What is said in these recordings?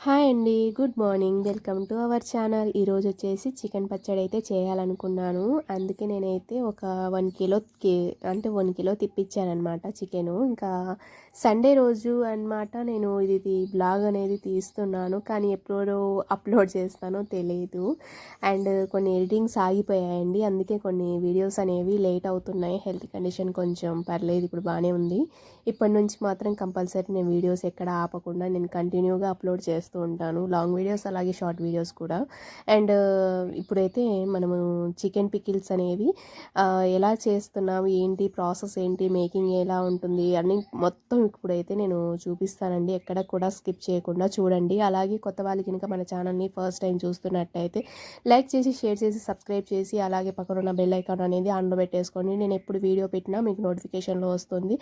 Hi అండి. Good morning. Welcome to our channel. ఈరోజు వచ్చేసి చికెన్ పచ్చడి అయితే చేయాలనుకున్నాను. అందుకే నేనైతే ఒక 1 కిలోకి అంటే 1 కిలో తెప్పించానమాట చికెను. ఇంకా సండే రోజు అన్నమాట నేను ఇది బ్లాగ్ అనేది తీస్తున్నాను. కానీ ఎప్పుడు అప్లోడ్ చేస్తానో తెలియదు. అండ్ కొన్ని ఎడిటింగ్స్ ఆగిపోయాయండి. అందుకే కొన్ని వీడియోస్ అనేవి లేట్ అవుతున్నాయి. హెల్త్ కండిషన్ కొంచెం పర్లేదు, ఇప్పుడు బాగానే ఉంది. ఇప్పటి నుంచి మాత్రం కంపల్సరీ నేను వీడియోస్ ఎక్కడ ఆపకుండా నేను కంటిన్యూగా అప్లోడ్ చేస్తూ ఉంటాను. లాంగ్ వీడియోస్ అలాగే షార్ట్ వీడియోస్ కూడా. అండ్ ఇప్పుడైతే మనము చికెన్ పికిల్స్ అనేవి ఎలా చేస్తున్నాము, ఏంటి ప్రాసెస్, ఏంటి మేకింగ్ ఎలా ఉంటుంది అని మొత్తం ఇప్పుడైతే నేను చూపిస్తానండి. ఎక్కడ కూడా స్కిప్ చేయకుండా చూడండి. అలాగే కొత్త వాళ్ళు కనుక మన ఛానల్ని ఫస్ట్ టైం చూస్తున్నట్టయితే లైక్ చేసి, షేర్ చేసి, సబ్స్క్రైబ్ చేసి, అలాగే పక్కన ఉన్న బెల్ ఐకాన్ అనేది ఆన్లో పెట్టేసుకోండి. నేను ఎప్పుడు వీడియో పెట్టినా మీకు నోటిఫికేషన్లో వస్తుంది.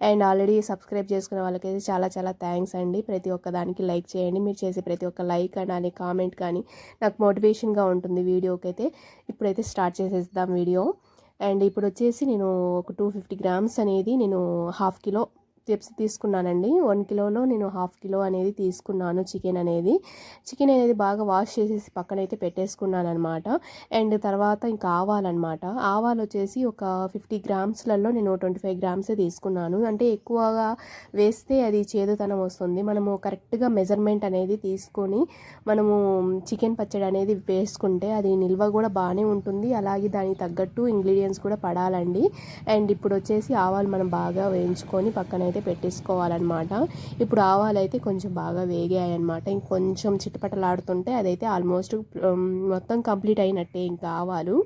అండ్ ఆల్రెడీ సబ్స్క్రైబ్ చేసుకున్న వాళ్ళకైతే చాలా చాలా థ్యాంక్స్ అండి. ప్రతి ఒక్క దానికి లైక్ చేయండి. మీరు చేసే ప్రతి ఒక్క లైక్ కానీ కామెంట్ కానీ నాకు మోటివేషన్గా ఉంటుంది వీడియోకి అయితే. ఇప్పుడైతే స్టార్ట్ చేసేద్దాం వీడియో. అండ్ ఇప్పుడు వచ్చేసి నేను ఒక 250 గ్రామ్స్ అనేది నేను హాఫ్ కిలో తీసుకున్నానండి. 1 కిలోలో నేను హాఫ్ కిలో అనేది తీసుకున్నాను చికెన్ అనేది బాగా వాష్ చేసేసి పక్కనైతే పెట్టేసుకున్నాను అనమాట. అండ్ తర్వాత ఇంకా ఆవాలు వచ్చేసి ఒక 50 గ్రామ్స్లలో నేను 25 గ్రామ్సే తీసుకున్నాను. అంటే ఎక్కువగా వేస్తే అది చేదుతనం వస్తుంది. మనము కరెక్ట్గా మెజర్మెంట్ అనేది తీసుకొని మనము చికెన్ పచ్చడి అనేది వేసుకుంటే అది నిల్వ కూడా బాగానే ఉంటుంది. అలాగే దానికి తగ్గట్టు ఇంగ్రీడియంట్స్ కూడా పడాలండి. అండ్ ఇప్పుడు వచ్చేసి ఆవాలు మనం బాగా వేయించుకొని పక్కన అయితే పెట్టేసుకోవాలన్నమాట. ఇప్పుడు ఆవాలు అయితే కొంచెం బాగా వేగాయి అనమాట. ఇంకొంచెం చిటపటలాడుతుంటే అదైతే ఆల్మోస్ట్ మొత్తం కంప్లీట్ అయినట్టే ఇంకా ఆవాలు.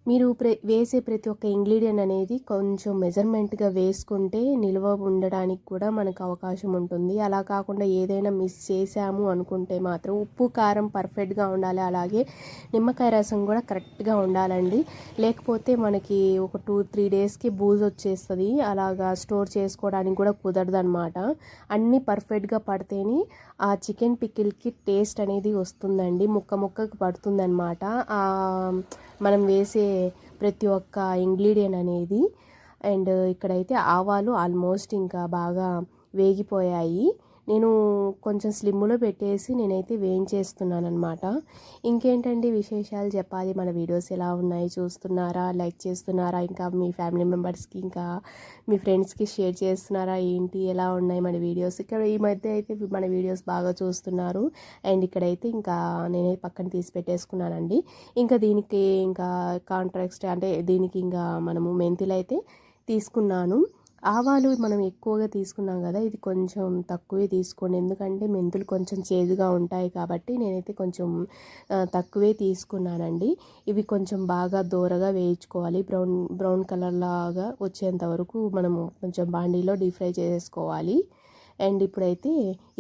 మీరు వేసే ప్రతి ఒక్క ఇంగ్రీడియంట్ అనేది కొంచెం మెజర్మెంట్గా వేసుకుంటే నిల్వ ఉండడానికి కూడా మనకు అవకాశం ఉంటుంది. అలా కాకుండా ఏదైనా మిస్ చేసాము అనుకుంటే మాత్రం ఉప్పు కారం పర్ఫెక్ట్గా ఉండాలి. అలాగే నిమ్మకాయ రసం కూడా కరెక్ట్గా ఉండాలండి. లేకపోతే మనకి ఒక 2-3 డేస్కి బూజు వచ్చేస్తుంది. అలాగా స్టోర్ చేసుకోవడానికి కూడా కుదరదు అనమాట. అన్నీ పర్ఫెక్ట్గా పడితేనే ఆ చికెన్ పికిల్కి టేస్ట్ అనేది వస్తుందండి. ముక్కకు పడుతుందన్నమాట మనం వేసే ప్రతి ఒక్క ఇంగ్రీడియంట్ అనేది. అండ్ ఇక్కడైతే ఆవాలు ఆల్మోస్ట్ ఇంకా బాగా వేగిపోయాయి. నేను కొంచెం స్లిమ్లో పెట్టేసి నేనైతే వేయించేస్తున్నాను అనమాట. ఇంకేంటండి విశేషాలు చెప్పాలి. మన వీడియోస్ ఎలా ఉన్నాయి చూస్తున్నారా, లైక్ చేస్తున్నారా, ఇంకా మీ ఫ్యామిలీ మెంబర్స్కి ఇంకా మీ ఫ్రెండ్స్కి షేర్ చేస్తున్నారా, ఏంటి ఎలా ఉన్నాయి మన వీడియోస్. ఇక్కడ ఈ మధ్య అయితే మన వీడియోస్ బాగా చూస్తున్నారు. అండ్ ఇక్కడైతే ఇంకా నేనే పక్కన తీసి పెట్టేసుకున్నానండి. ఇంకా దీనికి ఇంకా కాంట్రాక్ట్ అంటే దీనికి ఇంకా మనము మెంతులు అయితే తీసుకున్నాను. ఆవాలు మనం ఎక్కువగా తీసుకున్నాం కదా, ఇది కొంచెం తక్కువే తీసుకోండి. ఎందుకంటే మెంతులు కొంచెం చేదుగా ఉంటాయి కాబట్టి నేనైతే కొంచెం తక్కువే తీసుకున్నానండి. ఇవి కొంచెం బాగా దోరగా వేయించుకోవాలి. బ్రౌన్ కలర్ లాగా వచ్చేంత వరకు మనము కొంచెం బాండీలో డీప్ ఫ్రై చేసేసుకోవాలి. అండ్ ఇప్పుడైతే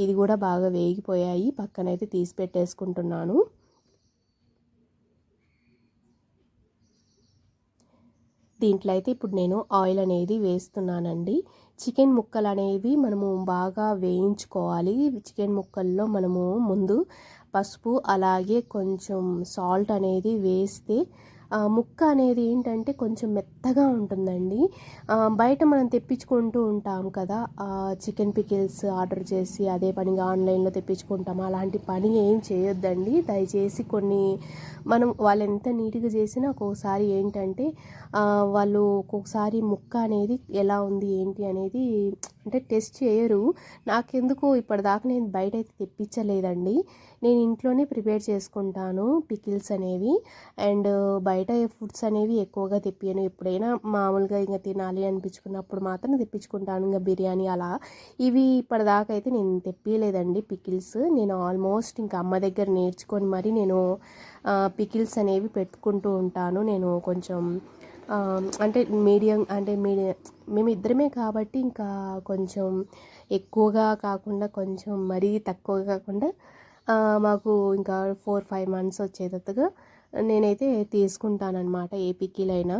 ఇది కూడా బాగా వేగిపోయాయి. పక్కనైతే తీసి పెట్టేసుకుంటున్నాను. దీంట్లో అయితే ఇప్పుడు నేను ఆయిల్ అనేది వేస్తున్నానండి. చికెన్ ముక్కలు అనేవి మనము బాగా వేయించుకోవాలి. చికెన్ ముక్కల్లో మనము ముందు పసుపు అలాగే కొంచెం సాల్ట్ అనేది వేస్తే ముక్క అనేది ఏంటంటే కొంచెం మెత్తగా ఉంటుందండి. బయట మనం తెప్పించుకుంటూ ఉంటాం కదా, చికెన్ పికిల్స్ ఆర్డర్ చేసి అదే పనిగా ఆన్లైన్లో తెప్పించుకుంటాం. అలాంటి పని ఏం చేయొద్దండి దయచేసి. మనం వాళ్ళు ఎంత నీట్గా చేసినా ఒక్కొక్కసారి ఏంటంటే వాళ్ళు ఒక్కొక్కసారి ముక్క అనేది ఎలా ఉంది ఏంటి అనేది అంటే టెస్ట్ చేయరు. నాకెందుకో ఇప్పటిదాకా నేను బయట అయితే తెప్పించలేదండి. నేను ఇంట్లోనే ప్రిపేర్ చేసుకుంటాను పికిల్స్ అనేవి. అండ్ బయట ఫుడ్స్ అనేవి ఎక్కువగా తెప్పియను. ఎప్పుడైనా మామూలుగా ఇంకా తినాలి అనిపించుకున్నప్పుడు మాత్రం తెప్పించుకుంటాను. ఇంకా బిర్యానీ అలా ఇవి ఇప్పటిదాకా అయితే నేను తెప్పియలేదండి పికిల్స్. నేను ఆల్మోస్ట్ ఇంకా అమ్మ దగ్గర నేర్చుకొని మరి నేను పికిల్స్ అనేవి పెట్టుకుంటూ ఉంటాను. నేను కొంచెం అంటే మేము ఇద్దరమే కాబట్టి ఇంకా కొంచెం ఎక్కువగా కాకుండా కొంచెం మరీ తక్కువగా కాకుండా మాకు ఇంకా 4-5 మంత్స్ వచ్చేటట్టుగా నేనైతే తీసుకుంటానన్నమాట ఏ పికిల్ అయినా.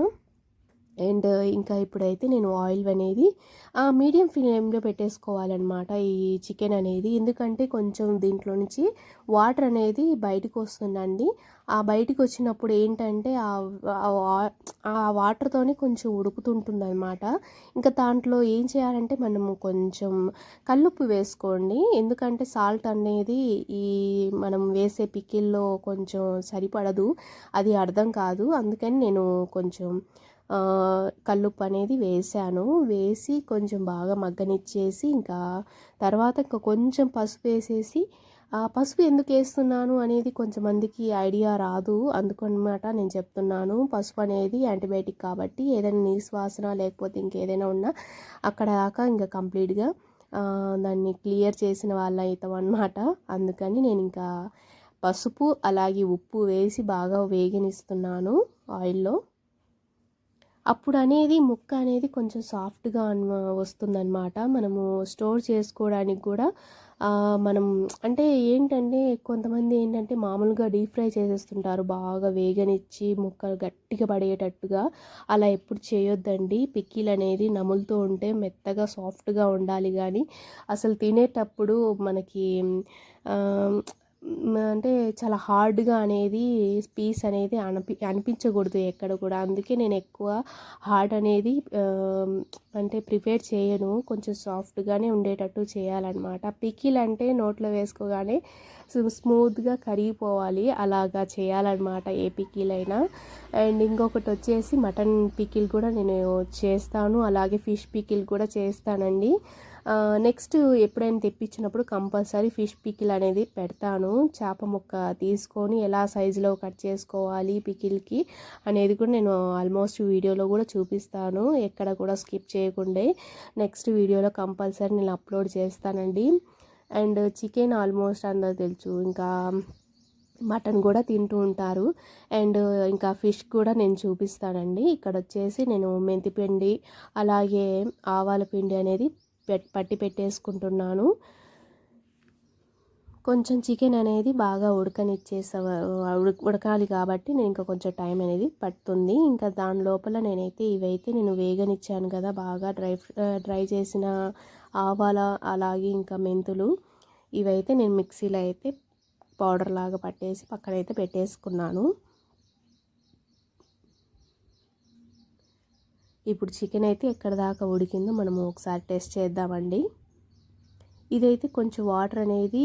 అండ్ ఇంకా ఇప్పుడైతే నేను ఆయిల్ అనేది మీడియం ఫ్లేమ్లో పెట్టేసుకోవాలన్నమాట ఈ చికెన్ అనేది. ఎందుకంటే కొంచెం దీంట్లో నుంచి వాటర్ అనేది బయటకు వస్తుందండి. ఆ బయటికి వచ్చినప్పుడు ఏంటంటే ఆ వాటర్తోనే కొంచెం ఉడుకుతుంటుందన్నమాట. ఇంకా దాంట్లో ఏం చేయాలంటే మనము కొంచెం కల్లుప్పు వేసుకోండి. ఎందుకంటే సాల్ట్ అనేది ఈ మనం వేసే పికిల్లో కొంచెం సరిపడదు, అది అర్థం కాదు. అందుకని నేను కొంచెం కల్లుప్పు అనేది వేసాను. వేసి కొంచెం బాగా మగ్గనిచ్చేసి ఇంకా తర్వాత ఇంకా కొంచెం పసుపు వేసేసి, ఆ పసుపు ఎందుకు వేస్తున్నాను అనేది కొంచెంమందికి ఐడియా రాదు, అందుకనమాట నేను చెప్తున్నాను. పసుపు అనేది యాంటీబయాటిక్ కాబట్టి ఏదైనా నీసు వాసన లేకపోతే ఇంకేదైనా ఉన్నా అక్కడ దాకా ఇంకా కంప్లీట్గా దాన్ని క్లియర్ చేసిన వాళ్ళు అవుతాం అన్నమాట. అందుకని నేను ఇంకా పసుపు అలాగే ఉప్పు వేసి బాగా వేగనిస్తున్నాను ఆయిల్లో. అప్పుడు అనేది ముక్క అనేది కొంచెం సాఫ్ట్గా వస్తుందన్నమాట. మనము స్టోర్ చేసుకోవడానికి కూడా మనం అంటే ఏంటంటే కొంతమంది ఏంటంటే మామూలుగా డీప్ ఫ్రై చేసేస్తుంటారు, బాగా వేగనిచ్చి ముక్కలు గట్టిగా పడేటట్టుగా. అలా ఎప్పుడు చేయొద్దండి. పికిల్ అనేది నములుతూ ఉంటే మెత్తగా సాఫ్ట్గా ఉండాలి, కానీ అసలు తినేటప్పుడు మనకి అంటే చాలా హార్డ్గా అనేది పీస్ అనేది అనిపించకూడదు ఎక్కడ కూడా. అందుకే నేను ఎక్కువ హార్డ్ అనేది అంటే ప్రిపేర్ చేయను, కొంచెం సాఫ్ట్గానే ఉండేటట్టు చేయాలన్నమాట. పికిల్ అంటే నోట్లో వేసుకోగానే స్మూత్గా కరిగిపోవాలి, అలాగా చేయాలన్నమాట ఏ పికిల్ అయినా. అండ్ ఇంకొకటి వచ్చేసి మటన్ పికిల్ కూడా నేను చేస్తాను, అలాగే ఫిష్ పికిల్ కూడా చేస్తానండి. నెక్స్ట్ ఎప్పుడైనా తెప్పించినప్పుడు కంపల్సరీ ఫిష్ పికిల్ అనేది పెడతాను. చేప ముక్క తీసుకొని ఎలా సైజులో కట్ చేసుకోవాలి పికిల్కి అనేది కూడా నేను ఆల్మోస్ట్ వీడియోలో కూడా చూపిస్తాను, ఎక్కడ కూడా స్కిప్ చేయకుండా. నెక్స్ట్ వీడియోలో కంపల్సరీ నేను అప్లోడ్ చేస్తానండి. అండ్ చికెన్ ఆల్మోస్ట్ అందరూ తెలుసు, ఇంకా మటన్ కూడా తింటూ ఉంటారు. అండ్ ఇంకా ఫిష్ కూడా నేను చూపిస్తానండి. ఇక్కడ వచ్చేసి నేను మెంతిపిండి అలాగే ఆవాల పిండి అనేది పట్టి పెట్టేసుకుంటున్నాను. కొంచెం చికెన్ అనేది బాగా ఉడకాలి కాబట్టి నేను ఇంకా కొంచెం టైం అనేది పడుతుంది. ఇంకా దాని లోపల నేనైతే ఇవైతే నేను వేగనిచ్చాను కదా, బాగా డ్రై చేసిన ఆవాల అలాగే ఇంకా మెంతులు, ఇవైతే నేను మిక్సీలో అయితే పౌడర్ లాగా పట్టేసి పక్కనైతే పెట్టేసుకున్నాను. ఇప్పుడు చికెన్ అయితే ఎక్కడ దాకా ఉడికిందో మనము ఒకసారి టెస్ట్ చేద్దామండి. ఇదైతే కొంచెం వాటర్ అనేది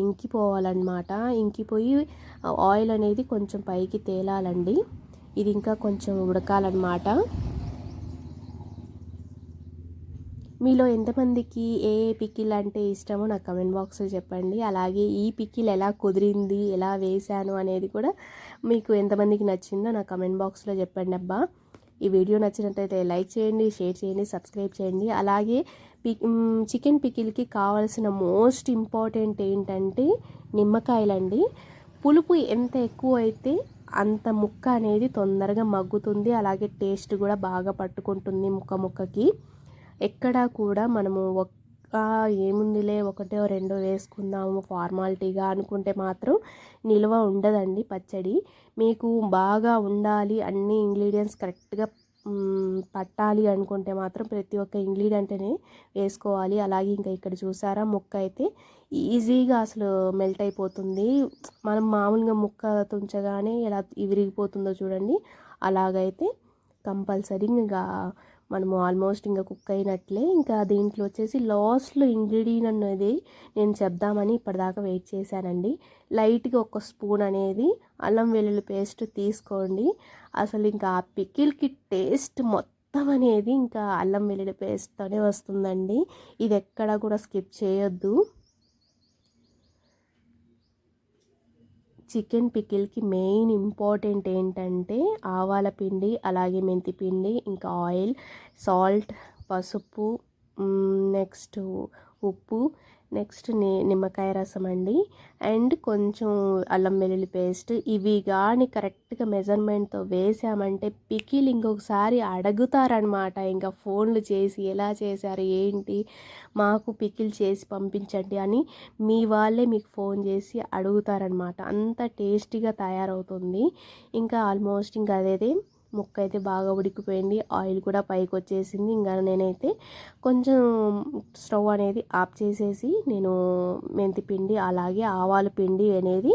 ఇంకిపోవాలన్నమాట. ఇంకిపోయి ఆయిల్ అనేది కొంచెం పైకి తేలాలండి. ఇది ఇంకా కొంచెం ఉడకాలన్నమాట. మీలో ఎంతమందికి ఏ పికిల్ అంటే ఇష్టమో నాకు కమెంట్ బాక్స్లో చెప్పండి. అలాగే ఈ పికిల్ ఎలా కుదిరింది, ఎలా వేశాను అనేది కూడా మీకు ఎంతమందికి నచ్చిందో నాకు కమెంట్ బాక్స్లో చెప్పండి అబ్బా. ఈ వీడియో నచ్చినట్లయితే లైక్ చేయండి, షేర్ చేయండి, సబ్స్క్రైబ్ చేయండి. అలాగే చికెన్ పికిల్కి కావాల్సిన మోస్ట్ ఇంపార్టెంట్ ఏంటంటే నిమ్మకాయలండి. పులుపు ఎంత ఎక్కువ అయితే అంత ముక్క అనేది తొందరగా మగ్గుతుంది, అలాగే టేస్ట్ కూడా బాగా పట్టుకుంటుంది ముక్కకి. ఎక్కడా కూడా మనము ఏముందిలే ఒకటో రెండో వేసుకుందాము ఫార్మాలిటీగా అనుకుంటే మాత్రం నిల్వ ఉండదండి పచ్చడి. మీకు బాగా ఉండాలి, అన్ని ఇంగ్రీడియంట్స్ కరెక్ట్గా పట్టాలి అనుకుంటే మాత్రం ప్రతి ఒక్క ఇంగ్రీడియంట్ అనేది వేసుకోవాలి. అలాగే ఇంకా ఇక్కడ చూసారా ముక్క అయితే ఈజీగా అసలు మెల్ట్ అయిపోతుంది. మనం మామూలుగా ముక్క తుంచగానే ఎలా విరిగిపోతుందో చూడండి, అలాగైతే కంపల్సరీ ఇంకా మనము ఆల్మోస్ట్ ఇంకా కుక్ అయినట్లే. ఇంకా దీంట్లో వచ్చేసి లాస్ట్లో ఇంగ్రీడియంట్ అనేది నేను చెప్దామని ఇప్పటిదాకా వెయిట్ చేశానండి. లైట్గా ఒక స్పూన్ అనేది అల్లం వెల్లుల్లి పేస్ట్ తీసుకోండి. అసలు ఇంకా ఆ పికిల్కి టేస్ట్ మొత్తం అనేది ఇంకా అల్లం వెల్లుల్లి పేస్ట్తోనే వస్తుందండి. ఇది ఎక్కడ కూడా స్కిప్ చేయొద్దు. చికెన్ పికిల్కి మెయిన్ ఇంపార్టెంట్ ఏంటంటే ఆవాల పిండి, అలాగే మెంతి పిండి, ఇంకా ఆయిల్, సాల్ట్, పసుపు, నెక్స్ట్ ఉప్పు, నెక్స్ట్ నిమ్మకాయ రసం అండి, అండ్ కొంచెం అల్లం వెల్లుల్లి పేస్ట్. ఇవి కానీ కరెక్ట్గా మెజర్మెంట్తో వేసామంటే పికిల్ ఇంకొకసారి అడుగుతారనమాట. ఇంకా ఫోన్లు చేసి ఎలా చేశారు ఏంటి, మాకు పికిల్ చేసి పంపించండి అని మీ వాళ్ళే మీకు ఫోన్ చేసి అడుగుతారనమాట. అంత టేస్టీగా తయారవుతుంది. ఇంకా ఆల్మోస్ట్ ఇంకా అదేదే ముక్క అయితే బాగా ఉడికిపోయింది, ఆయిల్ కూడా పైకి వచ్చేసింది. ఇంకా నేనైతే కొంచెం స్టవ్ అనేది ఆఫ్ చేసేసి నేను మెంతి పిండి అలాగే ఆవాల పిండి అనేది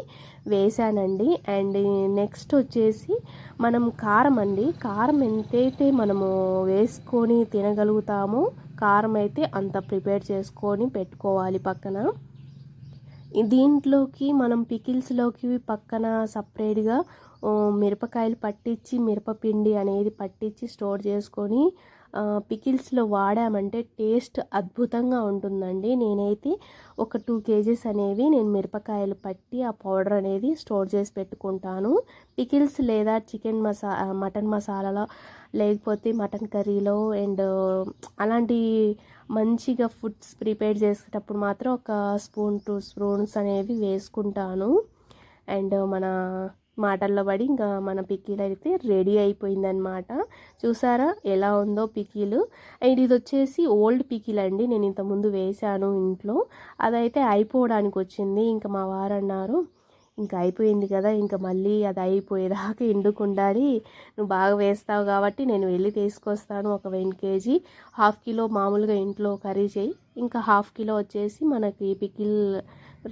వేసానండి. అండ్ నెక్స్ట్ వచ్చేసి మనం కారం అండి, కారం ఎంతైతే మనము వేసుకొని తినగలుగుతామో కారం అయితే అంత ప్రిపేర్ చేసుకొని పెట్టుకోవాలి పక్కన. దీంట్లోకి మనం పికిల్స్లోకి పక్కన సపరేట్గా మిరపకాయలు పట్టించి మిరపపిండి అనేది పట్టించి స్టోర్ చేసుకొని పికిల్స్లో వాడామంటే టేస్ట్ అద్భుతంగా ఉంటుందండి. నేనైతే ఒక 2 kgs అనేవి నేను మిరపకాయలు పట్టి ఆ పౌడర్ అనేది స్టోర్ చేసి పెట్టుకుంటాను. పికిల్స్ లేదా చికెన్ మటన్ మసాలాలో లేకపోతే మటన్ కర్రీలో అండ్ అలాంటి మంచిగా ఫుడ్స్ ప్రిపేర్ చేసేటప్పుడు మాత్రం ఒక స్పూన్ 2 స్పూన్స్ అనేవి వేసుకుంటాను. అండ్ మన మాటల్లో పడి ఇంకా మన పికిల్ అయితే రెడీ అయిపోయిందనమాట. చూసారా ఎలా ఉందో పికిల్. అండ్ ఇది వచ్చేసి ఓల్డ్ పికిల్ అండి, నేను ఇంతకుముందు వేశాను ఇంట్లో, అదైతే అయిపోవడానికి వచ్చింది. ఇంకా మా వారు అన్నారు ఇంకా అయిపోయింది కదా, ఇంకా మళ్ళీ అది అయిపోయేదాకా ఎండుకుండాలి, నువ్వు బాగా వేస్తావు కాబట్టి నేను వెళ్ళి తీసుకొస్తాను ఒక 1 kg, 1/2 kg మామూలుగా ఇంట్లో కర్రీ చేయి, ఇంకా 1/2 kg వచ్చేసి మనకి పికిల్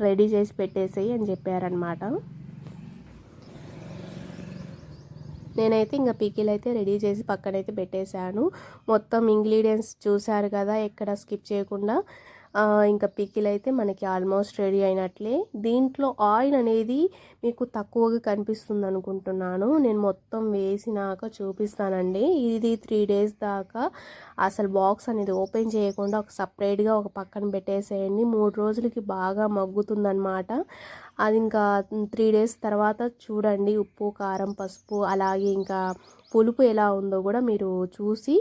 రెడీ చేసి పెట్టేసేయి అని చెప్పారనమాట. నేనైతే ఇంకా పికిల్ అయితే రెడీ చేసి పక్కనైతే పెట్టేశాను. మొత్తం ఇంగ్రీడియంట్స్ చూసారు కదా, ఎక్కడ స్కిప్ చేయకుండా. ఇంకా పికిల్ అయితే మనకి ఆల్మోస్ట్ రెడీ అయినట్లే. దీంట్లో ఆయిల్ అనేది మీకు తక్కువగా కనిపిస్తుంది అనుకుంటున్నాను, నేను మొత్తం వేసినాక చూపిస్తానండి. ఇది 3 days దాకా అసలు బాక్స్ అనేది ఓపెన్ చేయకుండా ఒక సపరేట్గా ఒక పక్కన పెట్టేసేయండి. 3 రోజులకి బాగా మగ్గుతుందన్నమాట. అది ఇంకా 3 days తర్వాత చూడండి, ఉప్పు కారం పసుపు అలాగే ఇంకా పులుపు ఎలా ఉందో కూడా మీరు చూసి